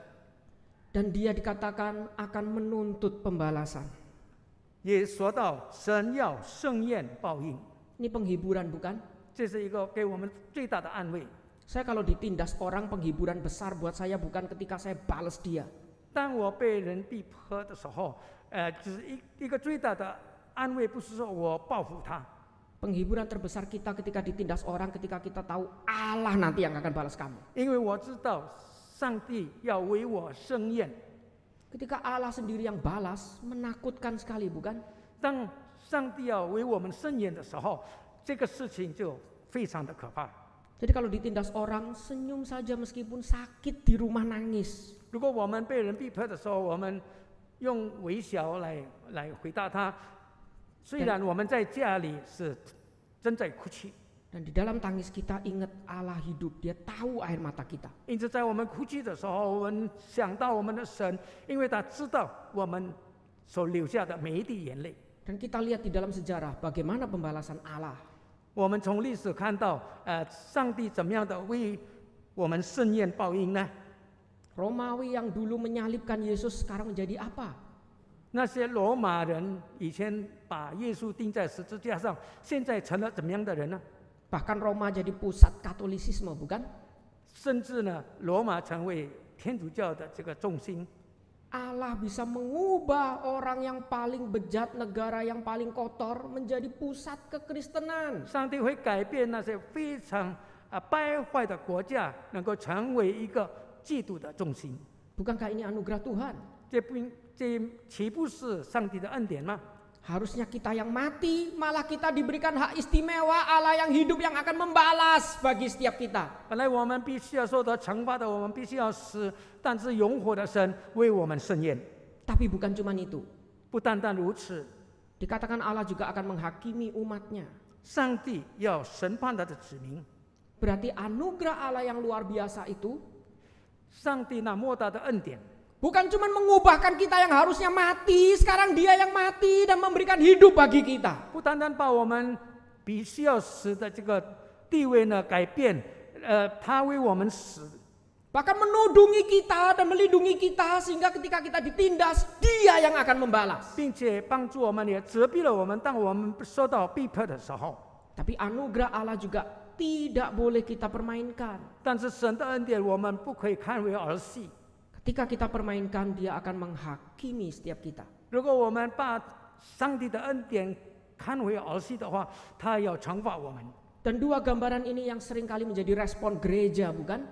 Dan Dia dikatakan akan menuntut pembalasan. 也说到神要盛宴报应， Ini penghiburan bukan? 这是一个给我们最大的安慰。 Saya kalau ditindas orang penghiburan besar buat saya bukan ketika saya balas dia. 当我被人逼迫的时候，就是一个最大的安慰，不是说我报复他。 Penghiburan terbesar kita ketika ditindas orang ketika kita tahu Allah nanti yang akan balas kamu. 因为我知道上帝要为我盛宴。 Ketika Allah sendiri yang balas, menakutkan sekali bukan? 当上帝要为我们盛宴的时候，这个事情就非常的可怕。 Jadi kalau ditindas orang, senyum saja meskipun sakit di rumah nangis. 如果我们被人逼迫的时候，我们用微笑来回答他，虽然我们在家里是正在哭泣。 Dan di dalam tangis kita ingat Allah hidup, Dia tahu air mata kita. 因此，在我们哭泣的时候，我们想到我们的神，因为他知道我们所流下的每一滴眼泪。 Dan kita lihat di dalam sejarah bagaimana pembalasan Allah. 我们从历史看到，上帝怎么样的为我们盛宴报应呢？ Romawi yang dulu menyalibkan Yesus sekarang menjadi apa? 那些罗马人以前把耶稣钉在十字架上，现在成了怎么样的人呢？ Bahkan Roma jadi pusat Katolisisme bukan? 甚至呢，罗马成为天主教的这个中心。 Allah bisa mengubah orang yang paling bejat, negara yang paling kotor menjadi pusat kekristenan. 上帝会改变那些非常败坏的国家，能够成为一个基督的中心。 Bukankah ini anugerah Tuhan? 这岂不是上帝的恩典吗？ Harusnya kita yang mati, malah kita diberikan hak istimewa Allah yang hidup yang akan membalas bagi setiap kita. 本来我们必须要受到惩罚的，我们必须要死，但是永活的神为我们盛宴。 Tapi bukan cuma itu. 不单单如此， Dikatakan Allah juga akan menghakimi umatnya. 上帝要审判他的子民。 Berarti anugerah Allah yang luar biasa itu 上帝那莫大的恩典， Bukan cuma mengubahkan kita yang harusnya mati, sekarang Dia yang mati dan memberikan hidup bagi kita. 不单单把我们必须要死的这个地位呢改变，他为我们死， Bahkan menudungi kita dan melindungi kita sehingga ketika kita ditindas, Dia yang akan membalas. 并且帮助我们，也责备了我们。当我们受到逼迫的时候， Tapi anugerah Allah juga tidak boleh kita permainkan. 但是神的恩典我们不可以看为儿戏。 Ketika kita permainkan, Dia akan menghakimi setiap kita. 如果我们把上帝的恩典看为儿戏的话，他要惩罚我们。 Dan dua gambaran ini yang seringkali menjadi respon gereja, bukan?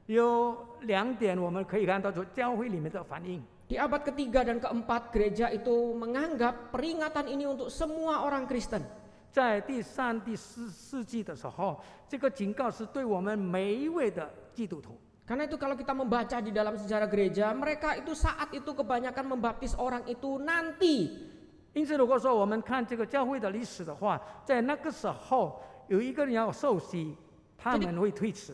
有两点我们可以看到，就教会里面的反应。 Di abad ketiga dan keempat, gereja itu menganggap peringatan ini untuk semua orang Kristen. 在第3、第4世纪的时候，这个警告是对我们每一位的基督徒。 Karena itu kalau kita membaca di dalam sejarah gereja, mereka itu saat itu kebanyakan membaptis orang itu nanti. 因此，如果说我们看这个教会的历史的话，在那个时候有一个人要受洗，他们会推迟。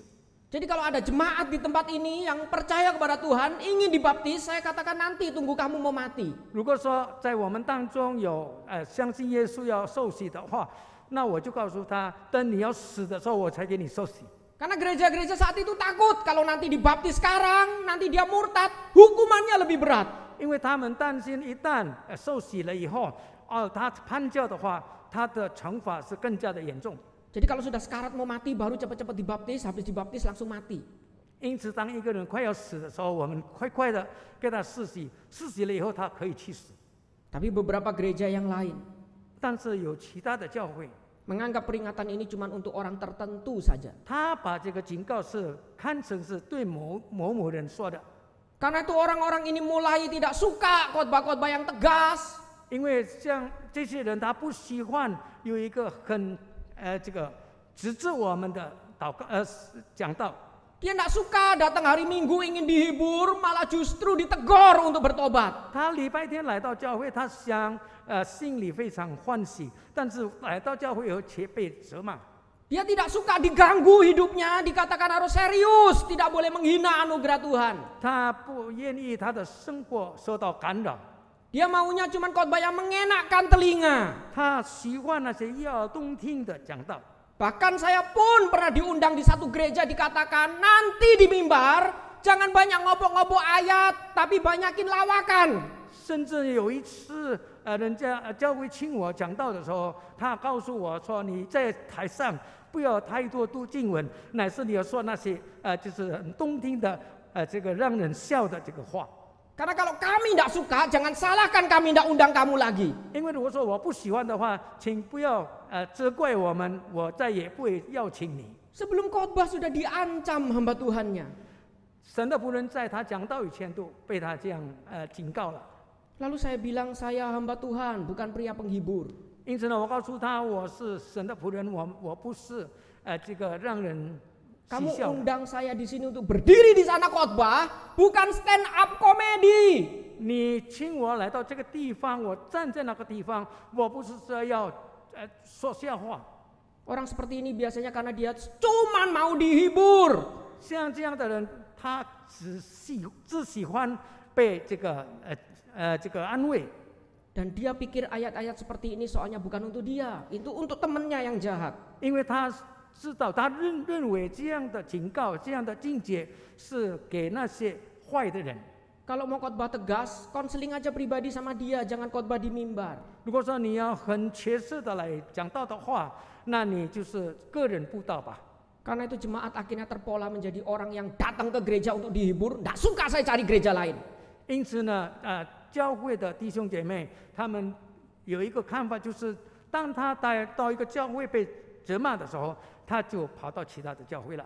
Jadi kalau ada jemaat di tempat ini yang percaya kepada Tuhan, ingin dibaptis, saya katakan nanti tunggu kamu mau mati. 如果说在我们当中有相信耶稣要受洗的话，那我就告诉他，等你要死的时候，我才给你受洗。 Karena gereja-gereja saat itu takut kalau nanti dibaptis sekarang, nanti dia murtad, hukumannya lebih berat. 因为他们担心一旦受洗了以后，他叛教的话，他的惩罚是更加的严重。 Jadi kalau sudah sekarat mau mati, baru cepat-cepat dibaptis, habis dibaptis langsung mati. 因此，当一个人快要死的时候，我们快快的给他施洗，施洗了以后，他可以去死。 Tapi beberapa gereja yang lain 但是有其他的教会， menganggap peringatan ini cuma untuk orang tertentu saja. 他把这个警告是看成是对某人说的。 Karena itu orang-orang ini mulai tidak suka khotbah-khotbah yang tegas. 因为像这些人，他不喜欢有一个很这个指责我们的讲道。 Dia tidak suka datang hari Minggu ingin dihibur, malah justru ditegur untuk bertobat. 他礼拜天来到教会，他想心里非常欢喜，但是来到教会以后却被责骂。 Dia tidak suka diganggu hidupnya, dikatakan harus serius, tidak boleh menghina anugerah Tuhan. 他不愿意他的生活受到干扰， Dia maunya cuma khotbah yang mengenakkan telinga. 他喜欢那些悦耳动听的讲道。 Bahkan saya pun pernah diundang di satu gereja dikatakan nanti di mimbar jangan banyak ngobok-ngobok ayat, tapi banyakin lawakan. 甚至有一次，人家教会请我讲道的时候，他告诉我说：“你在台上不要太多读经文，乃是你要说那些就是很动听的这个让人笑的这个话。” Karena kalau kami tidak suka, jangan salahkan kami tidak undang kamu lagi. 因为如果说我不喜欢的话，请不要责怪我们，我再也不会邀请你。 Sebelum khotbah sudah diancam hamba Tuhannya. 神的仆人在他讲道以前都被他这样警告了。 Lalu saya bilang saya hamba Tuhan, bukan pria penghibur. 因此呢，我告诉他我是神的仆人，我不是这个让人嬉 Kamu 笑的。 undang saya di sini untuk berdiri di sana khotbah, bukan stand up comedy. 你请我来到这个地方，我站在那个地方，我不是说要说笑话。 Orang seperti ini biasanya karena dia cuma mau dihibur. 像这样的人，他只喜欢被这个安慰。 Dan dia pikir ayat-ayat seperti ini soalnya bukan untuk dia, itu untuk temannya yang jahat. 因为他知道，他认为这样的警告、这样的境界是给那些坏的人。 Kalau mau khotbah tegas, konseling aja pribadi sama dia, jangan khotbah di mimbar. 如果说你要很切实的来讲道的话，那你就是个人布道吧。 Karena itu jemaat akhirnya terpola menjadi orang yang datang ke gereja untuk dihibur, nggak suka saya cari gereja lain. 因此呢，教会的弟兄姐妹，他们有一个看法，就是当他到一个教会被责骂的时候，他就跑到其他的教会了。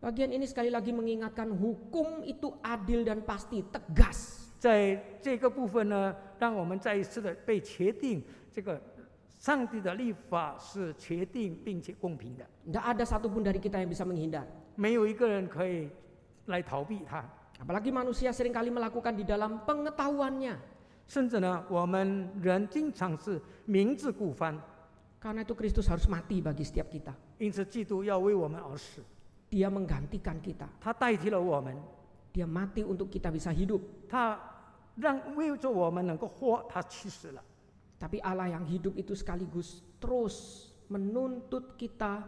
Bagian ini sekali lagi mengingatkan hukum itu adil dan pasti, tegas. 在这个部分呢，让我们再一次的被确定，这个上帝的律法是确定并且公平的， Nggak ada satupun dari kita yang bisa menghindar. 没有一个人可以来逃避它。 Apalagi manusia seringkali melakukan di dalam pengetahuannya. 甚至呢，我们人经常是明知故犯， Karena itu Kristus harus mati bagi setiap kita. 因此基督要为我们而死， Dia menggantikan kita. 他代替了我们。Dia mati untuk kita bisa hidup. 他为着我们能够活，他去死了。 Tapi Allah yang hidup itu sekaligus terus menuntut kita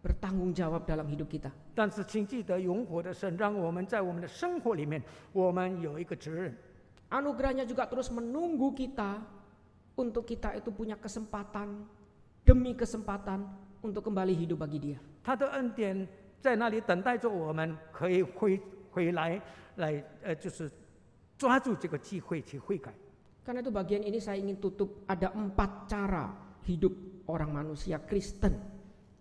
bertanggung jawab dalam hidup kita. 但是请记得，永活的神让我们在我们的生活里面，我们有一个责任。 Anugerahnya juga terus menunggu kita untuk kita itu punya kesempatan demi kesempatan untuk kembali hidup bagi Dia. 他的恩典在那里等待着我们，可以回来，就是抓住这个机会去悔改。 Karena itu bagian ini saya ingin tutup, ada 4 cara hidup orang manusia Kristen.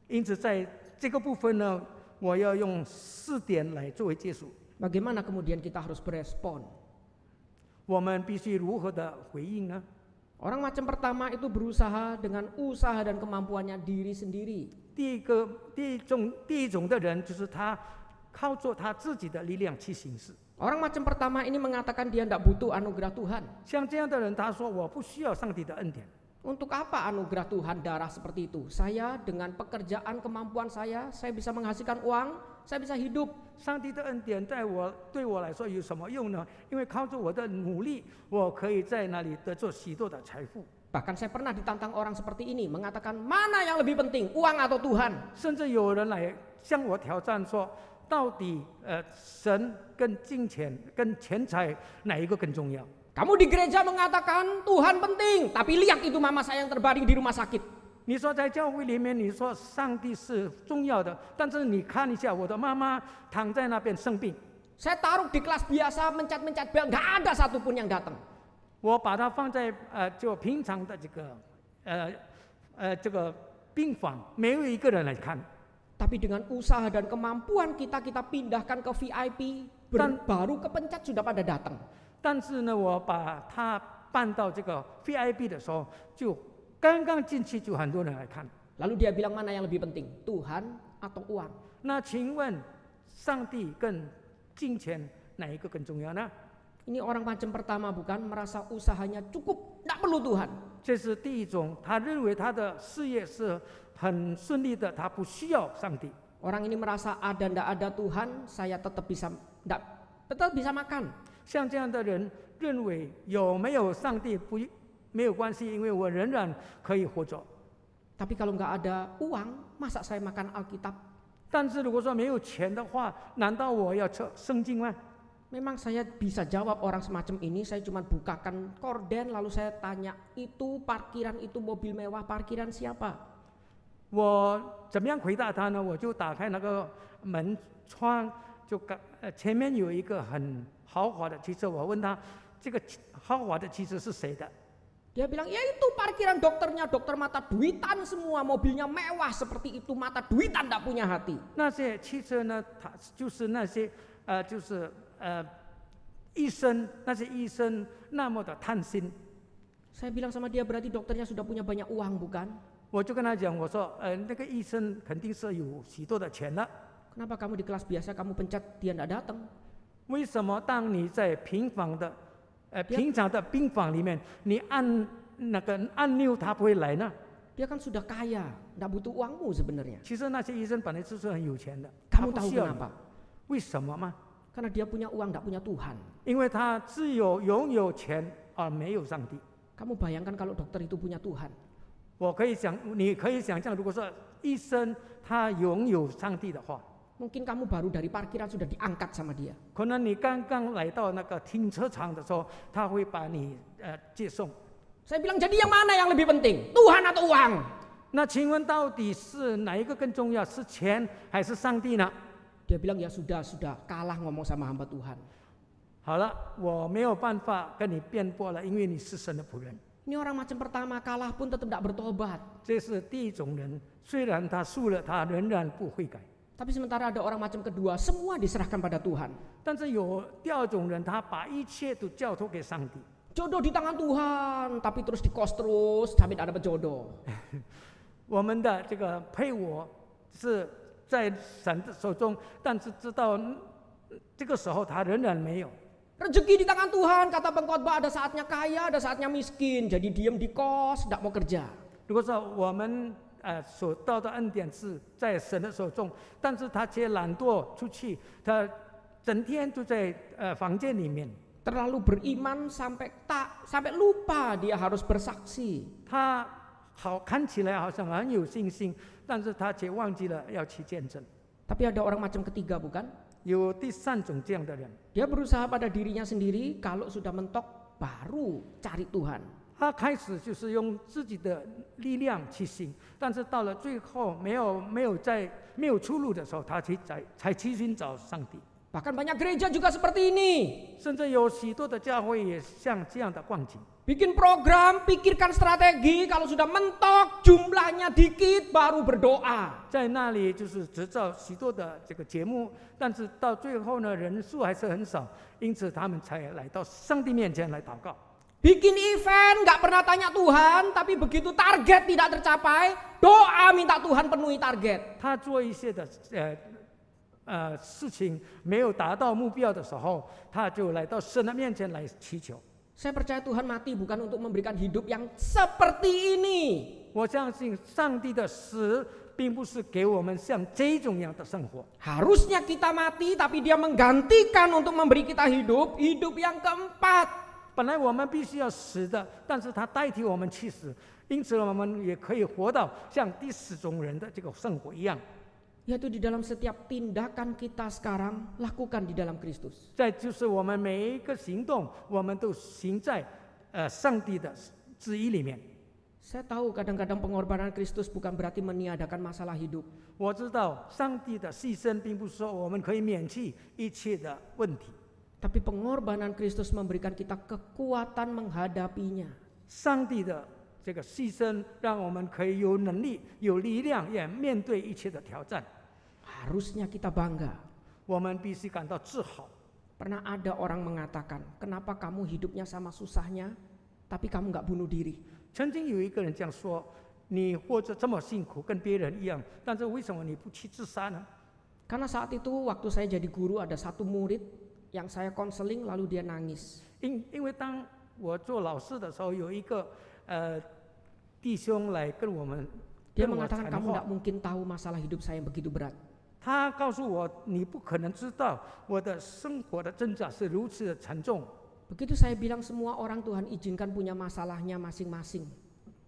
因此，在这个部分呢，我要用4点来作为结束。 Bagaimana kemudian kita harus berespon? 我们必须如何的回应呢？ Orang macam pertama itu berusaha dengan usaha dan kemampuannya diri sendiri. 第一种的人，就是他靠着他自己的力量去行事。 Orang macam pertama ini mengatakan dia tidak butuh anugerah Tuhan. 像这样的人，他说我不需要上帝的恩典。 Untuk apa anugerah Tuhan darah seperti itu? Saya dengan pekerjaan kemampuan saya bisa menghasilkan uang, saya bisa hidup. 上帝的恩典对我来说有什么用呢？因为靠着我的努力，我可以在那里得着许多的财富。 Bahkan saya pernah ditantang orang seperti ini, mengatakan mana yang lebih penting, uang atau Tuhan? 甚至有人来向我挑战说，到底神跟金钱、跟钱财哪一个更重要？ Kamu di gereja mengatakan Tuhan penting, tapi lihat itu mama saya yang terbaring di rumah sakit. 你说在教会里面，你说上帝是重要的，但是你看一下我的妈妈躺在那边生病， Saya taruh di kelas biasa mencat-mencat bel, nggak ada satupun yang datang. 我把它放在就平常的这个病房，没有一个人来看。 Tapi dengan usaha dan kemampuan kita pindahkan ke VIP, baru kepencet sudah pada datang. 但是呢，我把它搬到这个 VIP 的时候，就刚刚进去就很多人来看。 Lalu dia bilang mana yang lebih penting, Tuhan atau uang? 那请问，上帝跟金钱哪一个更重要呢？ Ini orang macam pertama bukan, merasa usahanya cukup, tidak perlu Tuhan. 这是第一种，他认为他的事业是很顺利的，他不需要上帝。 Orang ini merasa ada tidak ada Tuhan, saya tetap bisa makan. 像这样的人认为有没有上帝没有关系，因为我仍然可以活着。 Tapi kalau nggak ada uang, masa saya makan Alkitab? 但是如果说没有钱的话，难道我要吃圣经吗？ Memang saya bisa jawab orang semacam ini, saya cuma bukakan korden lalu saya tanya, itu parkiran itu mobil mewah, parkiran siapa? 我怎么样回答他呢？我就打开那个门窗，就前面有一个很豪华的汽车，我问他这个豪华的汽车是谁的？ Dia bilang, ya itu parkiran dokternya, dokter mata duitan semua, mobilnya mewah seperti itu, mata duitan tidak punya hati. 那些汽车呢，它就是那些医生，那些医生那么的贪心。 Saya bilang sama dia, berarti dokternya sudah punya banyak uang bukan? 我就跟他讲，我说那个医生肯定是有许多的钱了。 Kenapa kamu di kelas biasa kamu pencet dia tidak datang? 为什么当你在平常的病房里面，你按那个按钮，他不会来呢？ Dia kan sudah kaya, tidak butuh uangmu sebenarnya. 其实那些医生本来就是很有钱的， Kamu tahu kenapa? 为什么吗？ Karena dia punya uang, tidak punya Tuhan. 因为他只有拥有钱而没有上帝。 Kamu bayangkan kalau dokter itu punya Tuhan. 你可以想象，如果说医生他拥有上帝的话， Mungkin kamu baru dari parkiran sudah diangkat sama dia. 可能你刚刚来到那个停车场的时候，他会把你接送。 Saya bilang, jadi yang mana yang lebih penting? Tuhan atau uang? 那请问到底是哪一个更重要？是钱还是上帝呢？ Dia bilang, ya sudah kalah ngomong sama hamba Tuhan. 好了，我没有办法跟你辩驳了，因为你是神的仆人。 Ini orang macam pertama kalah pun tetap tidak bertobat. 这是第一种人，虽然他输了，他仍然不悔改。 Tapi sementara ada orang macam kedua, semua diserahkan pada Tuhan. 但是有第二种人，他把一切都交托给上帝。 Jodoh di tangan Tuhan, tapi terus dikos terus, sampai tidak dapat jodoh. 我们的这个配偶是在神的手中，但是知道这个时候他仍然没有。 Rezeki di tangan Tuhan, kata pengkhotbah, ada saatnya kaya, ada saatnya miskin. Jadi diam di kos, tidak mau kerja. 如果说我们所到的恩典是在神的手中，但是他却懒惰出去，他整天就在房间里面。 terlalu beriman sampai lupa dia harus bersaksi. 他看起来好像很有信心，但是他却忘记了要去见证。 Tapi ada orang macam ketiga bukan? 有第三种这样的人， Dia berusaha pada dirinya sendiri, kalau sudah mentok baru cari Tuhan. 他开始就是用自己的力量去行，但是到了最后没有出路的时候，他才去寻找上帝。 Bahkan banyak gereja juga seperti ini. 甚至有许多的教会也像这样的光景。 Bikin program, pikirkan strategi, kalau sudah mentok jumlahnya dikit baru berdoa. 在那里就是制造许多的这个节目，但是到最后呢，人数还是很少，因此他们才来到上帝面前来祷告。 Bikin event, nggak pernah tanya Tuhan, tapi begitu target tidak tercapai, doa minta Tuhan penuhi target. 他做一些的事情没有达到目标的时候，他就来到神的面前来祈求。 Saya percaya Tuhan mati bukan untuk memberikan hidup yang seperti ini. 我相信上帝的死并不是给我们像这种样的生活。 Harusnya kita mati, tapi dia menggantikan untuk memberi kita hidup yang keempat. 本来我们必须要死的，但是他代替我们去死，因此我们也可以活到像第四种人的这个生活一样。 Yaitu di dalam setiap tindakan kita sekarang lakukan di dalam Kristus. 再就是我们每一个行动，我们都行在上帝的旨意里面。 Saya tahu kadang-kadang pengorbanan Kristus bukan berarti meniadakan masalah hidup. 我知道上帝的牺牲并不是说我们可以免去一切的问题， Tapi pengorbanan Kristus memberikan kita kekuatan menghadapinya. 上帝的这个牺牲让我们可以有能力、有力量，也面对一切的挑战。 Harusnya kita bangga. 我们必须感到自豪。 Pernah ada orang mengatakan, kenapa kamu hidupnya sama susahnya, tapi kamu nggak bunuh diri? 曾经有一个人这样说：“你活着这么辛苦，跟别人一样，但是为什么你不去自杀呢？” Karena saat itu waktu saya jadi guru ada satu murid yang saya konseling lalu dia nangis. 因为当我做老师的时候，有一个弟兄来跟我 Dia 谈 mengatakan kamu 话 nggak mungkin tahu masalah hidup saya yang begitu berat. 他告诉我：“你不可能知道我的生活的挣扎是如此的沉重。” Begitu saya bilang semua orang Tuhan izinkan punya masalahnya masing-masing.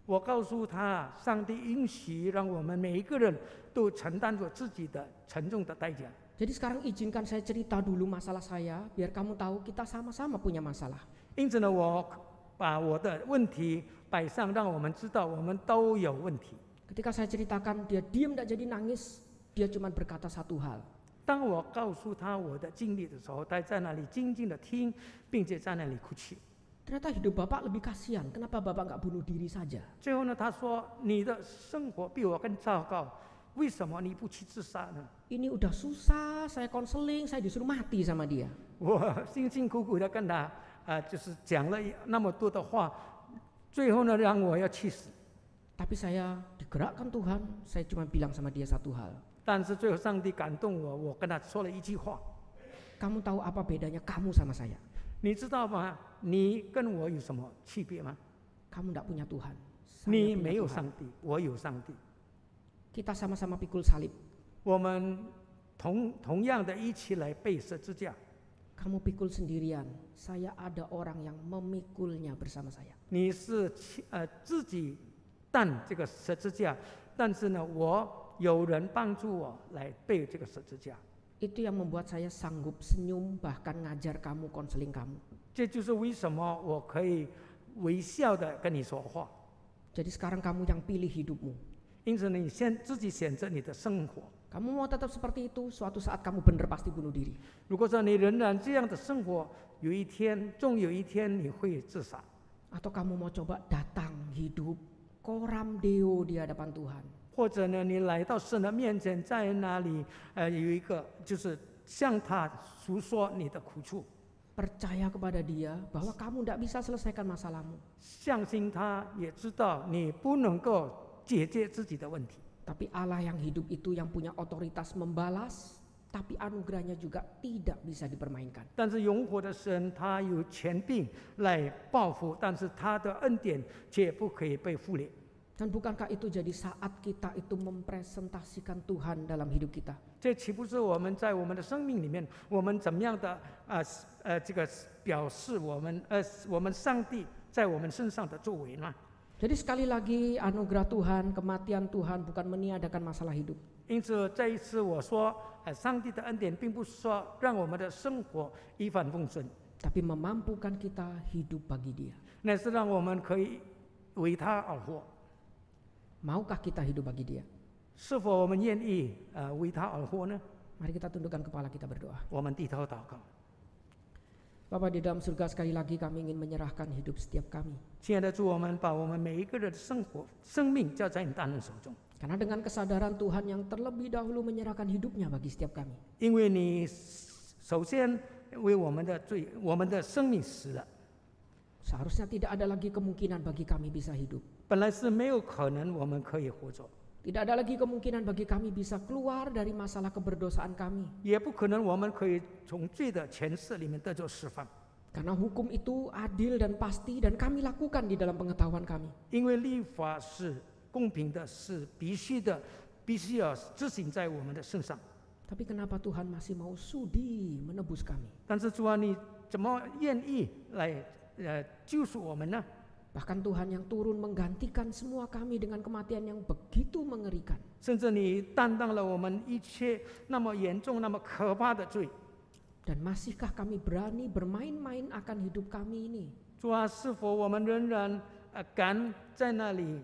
我告诉他，上帝允许让我们每一个人都承担着自己的沉重的代价。 Jadi sekarang izinkan saya cerita dulu masalah saya, biar kamu tahu kita sama-sama punya masalah. 因此呢，我把我的问题摆上，让我们知道我们都有问题。 Ketika saya ceritakan, dia diam tidak jadi nangis, dia cuma berkata satu hal. 当我告诉他我的经历的时候，他在那里静静的听，并且在那里哭泣。 Ternyata hidup Bapak lebih kasihan, kenapa Bapak nggak bunuh diri saja? 最后呢，他说：“你的生活比我更糟糕，为什么你不去自杀呢？” Ini udah susah, saya konseling, saya disuruh mati sama dia. 我辛辛苦苦的跟他就是讲了那么多的话，最后呢，让我要去死。 Tapi saya digerakkan Tuhan, saya cuma bilang sama dia satu hal. 但是最后上帝感动我，我跟他说了一句话： Kamu tahu apa bedanya kamu sama saya? 你知道吗？你跟我有什么区别吗？ Kamu tidak punya Tuhan. Saya 你 punya 没有 Tuhan. 上帝，我有上帝。 Kita sama-sama pikul salib. 我们同样的一起来背十字架。 Kamu pikul sendirian, saya ada orang yang memikulnya bersama saya. 你是自己担这个十字架，但是呢，我有人帮助我来背这个十字架。 Itu yang membuat saya sanggup senyum bahkan ngajar kamu, konseling kamu. 这就是为什么我可以微笑的跟你说话。 Jadi sekarang kamu yang pilih hidupmu. 因此呢，你自己选择你的生活。 Kamu mau tetap seperti itu, suatu saat kamu benar pasti bunuh diri. 如果说你仍然这样的生活，终有一天你会自杀。 Atau kamu mau coba datang hidup koram deo di hadapan Tuhan. 或者呢，你来到神的面前，在那里有一个就是向他诉说你的苦处， Percaya kepada dia bahwa kamu tidak bisa selesaikan masalahmu. 相信他，也知道你不能够解决自己的问题。 Tapi Allah yang hidup itu yang punya otoritas membalas, tapi anugerahnya juga tidak bisa dipermainkan. 但是永活的神，他有权柄来报复，但是他的恩典却不可以被忽略。Dan bukankah itu jadi saat kita itu mempresentasikan Tuhan dalam hidup kita? 这岂不是我们在我们的生命里面，我们怎么样的这个表示我们上帝在我们身上的作为呢？ Jadi sekali lagi anugerah Tuhan, kematian Tuhan bukan meniadakan masalah hidup. 因此这一次我说，上帝的恩典并不是说让我们的生活一帆风顺， Tapi memampukan kita hidup bagi Dia. 那是让我们可以为他而活。 Maukah kita hidup bagi Dia? 是否我们愿意为他而活呢？ Mari kita tundukkan kepala kita berdoa. 我们低头祷告。 Bapa di dalam surga, sekali lagi kami ingin menyerahkan hidup setiap kami. 亲爱的主，我们把我们每一个人的生命交在你大能手中， Karena dengan kesadaran Tuhan yang terlebih dahulu menyerahkan hidupnya bagi setiap kami. 因为你首先为我们的罪、我们的生命死了， Seharusnya tidak ada lagi kemungkinan bagi kami bisa hidup. 本来是没有可能我们可以活着， Tidak ada lagi kemungkinan bagi kami bisa keluar dari masalah keberdosaan kami. 也不可能我们可以从罪的权势里面得着释放， Karena hukum itu adil dan pasti dan kami lakukan di dalam pengetahuan kami. 因为律法是公平的，是必须的，必须要执行在我们的身上。 Tapi kenapa Tuhan masih mau sudi menebus kami? 但是主啊，你怎么愿意来救赎我们呢？ Bahkan Tuhan yang turun menggantikan semua kami dengan kematian yang begitu mengerikan. 甚至你担当了我们一切那么严重、那么可怕的罪。 Dan masihkah kami berani bermain-main akan hidup kami ini? 主啊，是否我们仍然敢在那里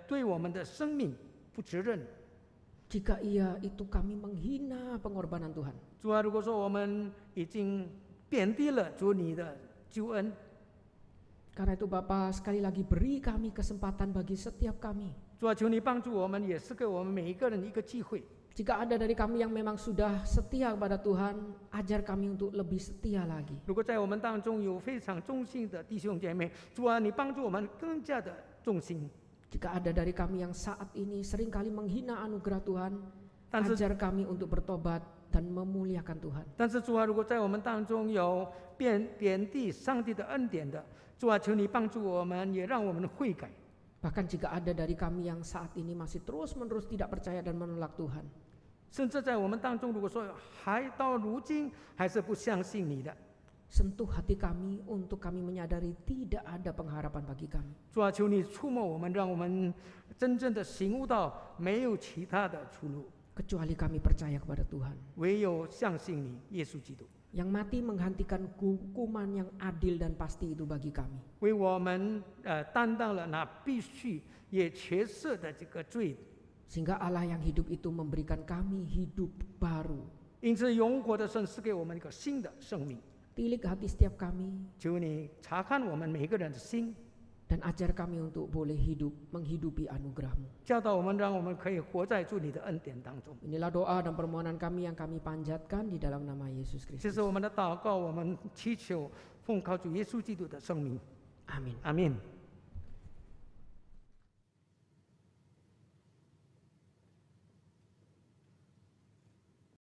对我们的生命不责任？ Jika iya, itu kami menghina pengorbanan Tuhan. 主啊，如果说我们已经贬低了主你的救恩， Karena itu Bapa, sekali lagi beri kami kesempatan bagi setiap kami. 主啊，求你帮助我们，也是给我们每一个人一个机会。 Jika ada dari kami yang memang sudah setia kepada Tuhan, ajar kami untuk lebih setia lagi. 如果在我们当中有非常忠心的弟兄姐妹，主啊，你帮助我们更加的忠心。 Jika ada dari kami yang saat ini seringkali menghina anugerah Tuhan, 但是 ajar kami untuk bertobat dan memuliakan Tuhan. 但是主啊，如果在我们当中有贬低上帝的恩典的，主啊，求你帮助我们，也让我们悔改。 Bahkan jika ada dari kami yang saat ini masih terus-menerus tidak percaya dan menolak Tuhan, 甚至在我们当中，如果说还到如今还是不相信你的， sentuh hati kami untuk kami menyadari tidak ada pengharapan bagi kami. 主啊，求你触摸我们，让我们真正的醒悟到没有其他的出路， Kecuali kami percaya kepada Tuhan, 唯有相信你，耶稣基督， yang mati menghentikan hukuman yang adil dan pasti itu bagi kami. 为我们担当了那必须也缺失的这个罪。 Sehingga Allah yang hidup itu memberikan kami hidup baru. 因此，永活的神是给我们一个新的生命。 Tilik hati setiap kami 求你查看我们每一个人的心， dan ajar kami untuk boleh hidup menghidupi anugerah-Mu. 教导我们，让我们可以活在主你的恩典当中。 Inilah doa dan permohonan kami yang kami panjatkan di dalam nama Yesus 这 Kristus. 是我们的祷告，我们祈求奉靠主耶稣基督的圣名， Amin. 阿门。